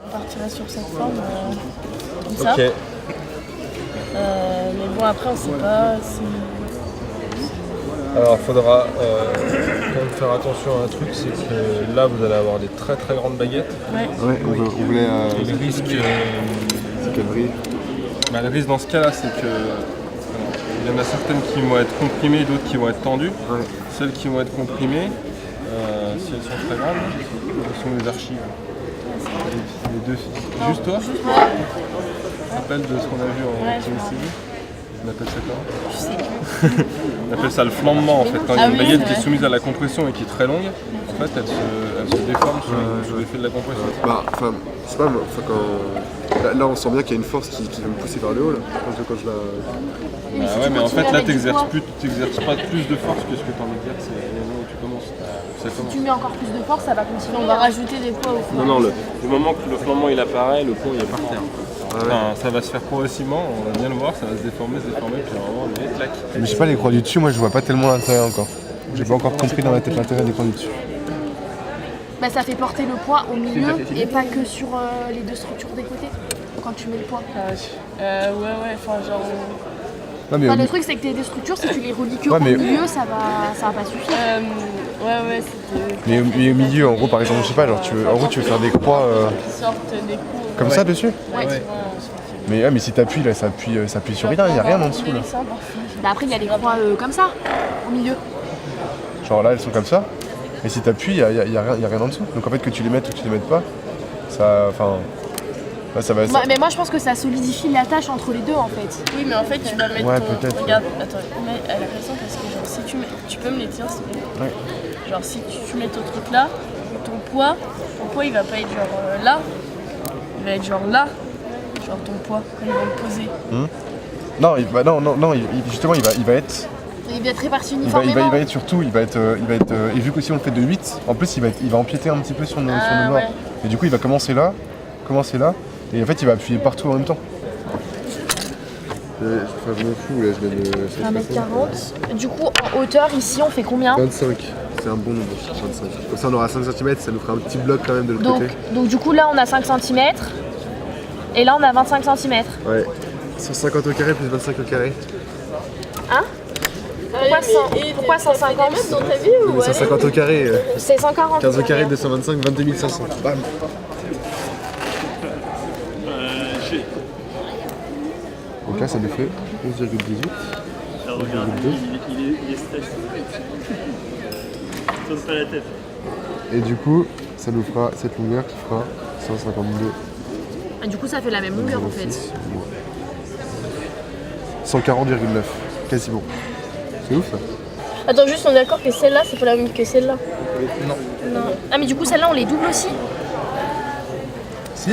On partirait sur cette forme, comme ça. Ok. Mais bon, après, on sait pas si... Alors, il faudra quand même faire attention à un truc, c'est que là, vous allez avoir des très très grandes baguettes. Ouais. Ouais, on voulait. Et le risque, C'est quel prix? le risque dans ce cas-là, c'est que il y en a certaines qui vont être comprimées, d'autres qui vont être tendues. Ouais. Celles qui vont être comprimées, si elles sont très grandes, ce sont les archives. Les deux. Juste toi? Tu te rappelles de ce qu'on a vu en TNCV? On appelle ça quoi? Je sais plus. On appelle ça le flambement en fait. Quand il y a une oui, baguette c'est qui est vrai. soumise à la compression et qui est très longue, en fait elle se déforme sous l'effet de la compression. Bah, enfin, je sais pas, moi, quand. Là, on sent bien qu'il y a une force qui va me pousser vers le haut, là. Quand je la. Bah ouais, mais en fait là t'exerces pas plus de force que ce que tu en exerces au moment où tu commences. Si tu mets encore plus de force, ça va continuer. On va rajouter des poids au fond. Non, du moment que le flambement il apparaît, le pont il est par terre. Ah ouais. Enfin, ça va se faire progressivement, on va bien le voir, ça va se déformer, puis à un moment on est clac. Mais je sais pas, les croix du dessus, moi je vois pas tellement l'intérêt encore. J'ai pas encore compris dans ma tête l'intérêt des croix du dessus. Bah, ça fait porter le poids au milieu et pas que sur les deux structures des côtés quand tu mets le poids. Ouais, enfin genre... Non, mais le truc c'est que tes deux structures, si tu les relis que Ouais, au mais- milieu, ça va pas suffire. Ouais, c'était... mais au milieu, en gros, par exemple, je sais pas, genre, en gros, tu veux faire des croix Qui sortent des coups. comme ça dessus. Ouais, Mais si t'appuies là, ça appuie sur rien, il y a rien en dessous là. Bah, après, il y a des croix comme ça, au milieu. Genre là, elles sont comme ça. Mais si t'appuies, il y a rien en dessous. Donc en fait, que tu les mettes ou que tu les mettes pas, ça. Enfin. Là, ça va. Mais moi, je pense que ça solidifie la tâche entre les deux en fait. Oui, mais en fait, tu vas mettre Ouais, ton... peut-être. Regarde, attends, mets à la raison parce que genre, si tu mets... Tu peux me les tirer, s'il te plaît. Ouais. Genre, si tu mets ton truc là, ton poids, il va pas être genre là. Il va être genre là. Genre ton poids, quand ils vont le poser. Non, justement, il va être. Il va être réparti Il uniformément. va être surtout, et vu qu'aussi on le fait de 8, en plus il va empiéter un petit peu sur nos noirs. ouais. Et du coup il va commencer là, et en fait il va appuyer partout en même temps. Je m'en fous là, je viens de... 1m40. Du coup, en hauteur, ici, on fait combien? 25, c'est un bon nombre, 25. Comme ça on aura 5 cm, ça nous fera un petit bloc quand même de l'autre côté. Donc du coup, là, on a 5 cm. Et là, on a 25 cm. Ouais, 150 au carré plus 25 au carré. Hein? Pourquoi 150 dans ta vie ou 150 au carré, C'est 140. 15 au carré, 225, 22 500. Bam. Donc là ça nous fait 11,18. Regarde, il est stressé. Tourne pas la tête. Et du coup, ça nous fera cette longueur qui fera 152. Ah, du coup, ça fait la même longueur en fait. 140,9, quasiment. C'est ouf ça. Attends, juste, on est d'accord que celle-là, c'est pas la même que celle-là? Non. Ah, mais du coup, celle-là, on les double aussi? Si,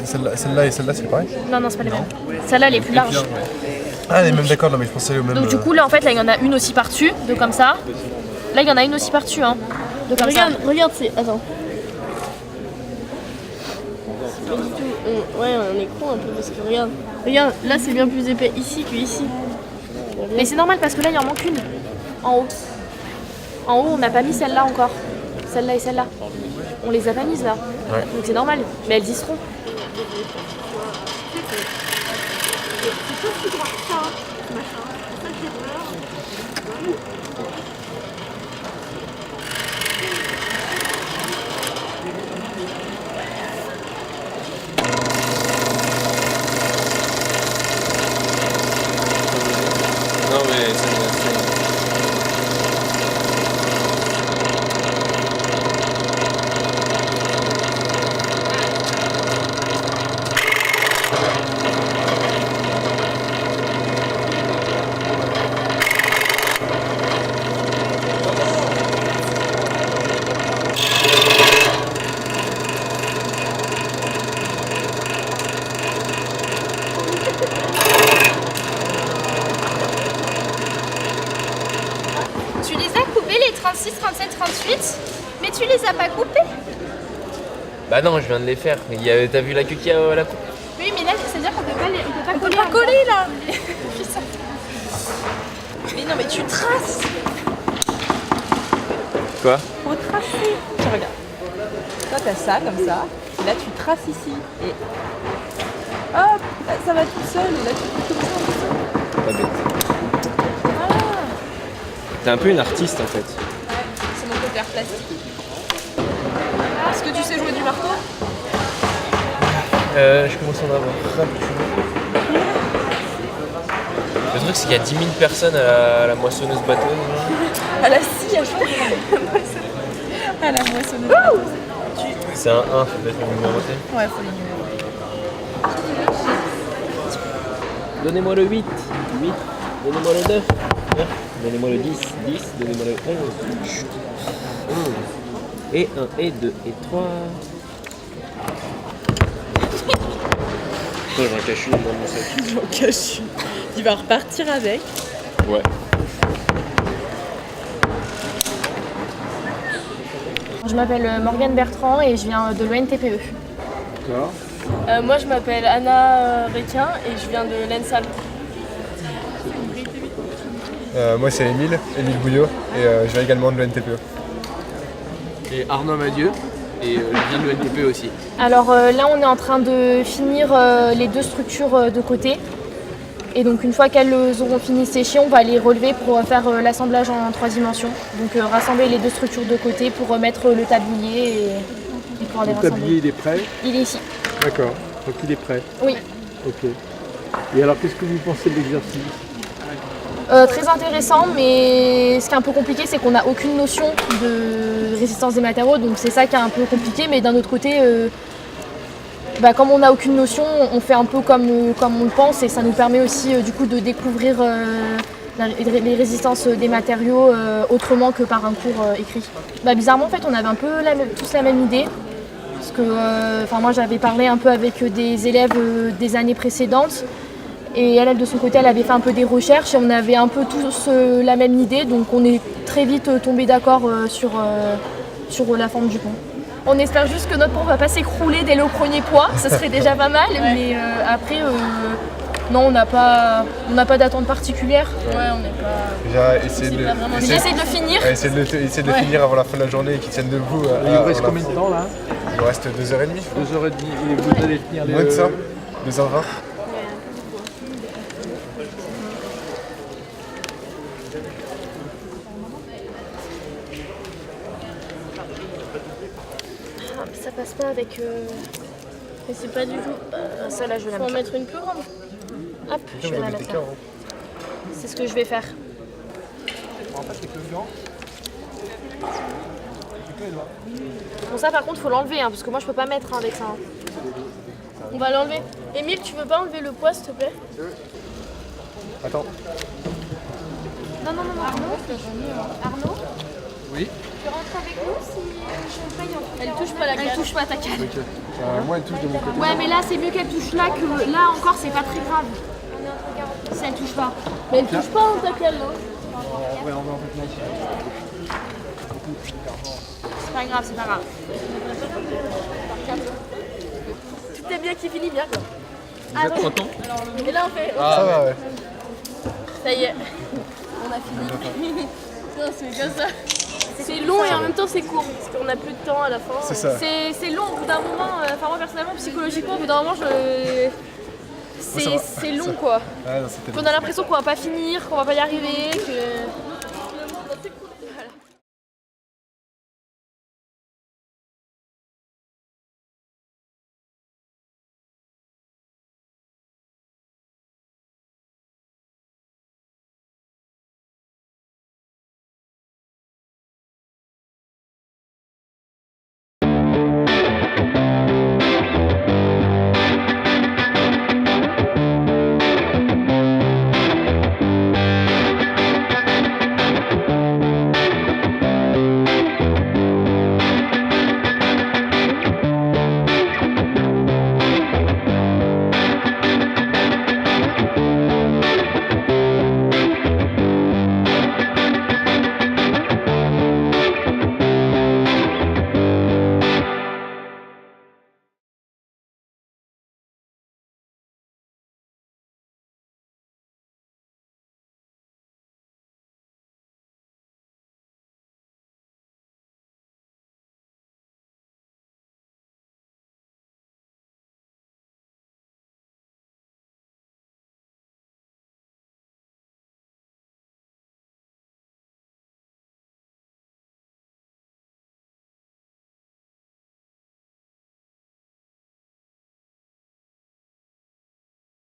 celle-là et celle-là c'est pareil. Non, c'est pas les mêmes. Celle-là, elle est plus large. Ah, les mêmes d'accord, non mais je pensais au même. Donc, du coup, là, en fait, là, il y en a une aussi par-dessus, de comme ça. Là, il y en a une aussi par-dessus, hein. De comme ça. Regarde, c'est. Attends. Pas du tout. Ouais, on est con un peu parce que regarde, là c'est bien plus épais ici que ici. Mais c'est normal parce que là il en manque une en haut. En haut on n'a pas mis celle-là encore. Celle-là et celle-là. On les a pas mises là. Ouais. Donc c'est normal. Mais elles y seront. Non mais c'est... Tu les as coupés les 36, 37, 38, mais tu les as pas coupés. Bah non, je viens de les faire. T'as vu la queue qu'il y a à la coupe? Oui, mais là, c'est-à-dire qu'on peut pas coller là. Mais non, mais tu traces. Quoi? Faut tracer. Tiens, regarde. Toi, t'as ça comme ça. Là, tu traces ici. Et hop, là, ça va tout seul. Et là, tu fais comme ça. Pas bête. Voilà. T'es un peu une artiste en fait. Ouais, c'est mon côté art plastique. Est-ce que tu sais jouer du marteau? Je commence à en avoir un petit peu. Le truc c'est qu'il y a 10 000 personnes à la moissonneuse batteuse. À la scie, à chaque à la moissonneuse. C'est un 1, faut peut-être le numéroter. Ouais, faut les numéros. Donnez-moi le 8, 8. Donnez-moi le 9, 9. Donnez-moi le 10, 10. Donnez-moi le 11, 11. Et 1, et 2, et 3. J'en cache une dans mon sac. J'en cache une. Tu vas repartir avec. Ouais. Je m'appelle Morgane Bertrand et je viens de l'ONTPE. D'accord. Moi je m'appelle Anna Requin et je viens de l'ENSAL. Moi c'est Émile Bouillot et je viens également de l'ONTPE. Et Arnaud Madieu, et je viens de l'ONTPE aussi. Alors là on est en train de finir les deux structures de côté. Et donc une fois qu'elles auront fini de sécher, on va les relever pour faire l'assemblage en 3 dimensions. Donc rassembler les deux structures de côté pour remettre le tablier et pouvoir les rassembler. Le tablier, il est prêt? Il est ici. D'accord, donc il est prêt. Oui. Ok. Et alors, qu'est-ce que vous pensez de l'exercice? Très intéressant, mais ce qui est un peu compliqué, c'est qu'on n'a aucune notion de résistance des matériaux, donc c'est ça qui est un peu compliqué, mais d'un autre côté, comme on n'a aucune notion, on fait un peu comme on le pense et ça nous permet aussi du coup de découvrir les résistances des matériaux autrement que par un cours écrit. Bizarrement, en fait, on avait un peu tous la même idée. Parce que moi, j'avais parlé un peu avec des élèves des années précédentes. Et elle, de son côté, elle avait fait un peu des recherches et on avait un peu tous la même idée. Donc on est très vite tombé d'accord sur la forme du pont. On espère juste que notre pont ne va pas s'écrouler dès le premier poids. Ça serait déjà pas mal. Ouais. Mais après, non, on n'a pas d'attente particulière. Ouais, on n'est pas... J'essaie de le finir. Essayer de le finir avant la fin de la journée et qu'ils tiennent debout. Il vous reste combien de temps là? Il vous reste 2h30. 2h30. Et vous allez finir les... Moins de ça, 2h20. Ça passe pas avec... Mais c'est pas du tout... ça là, je vais la mettre. Faut en mettre une plus grande. Hop, je vais la mettre là. C'est ce que je vais faire. Bon, ça par contre faut l'enlever parce que moi je peux pas mettre avec ça. On va l'enlever. Émile, tu veux pas enlever le poids s'il te plaît? Attends. Non, Arnaud? Oui. Tu rentres avec nous si je paye en Elle touche pas la canne. Elle touche pas ta canne. Moi elle touche de mon côté. Ouais, mais là c'est mieux qu'elle touche là que là encore c'est pas très grave. Si elle touche pas. Mais elle touche pas ta canne là. C'est pas grave, c'est pas grave. Tout est bien qui finit bien quoi. Vous êtes content? Et là on fait. Ça va, ouais. Ça y est. On a fini. Non, c'est comme ça. C'est long et en même temps c'est court parce qu'on a plus de temps à la fin. C'est ça. C'est long au bout d'un moment. Moi personnellement, psychologiquement, au bout d'un moment, c'est long quoi. Ah, On a l'impression qu'on va pas finir, qu'on va pas y arriver, que.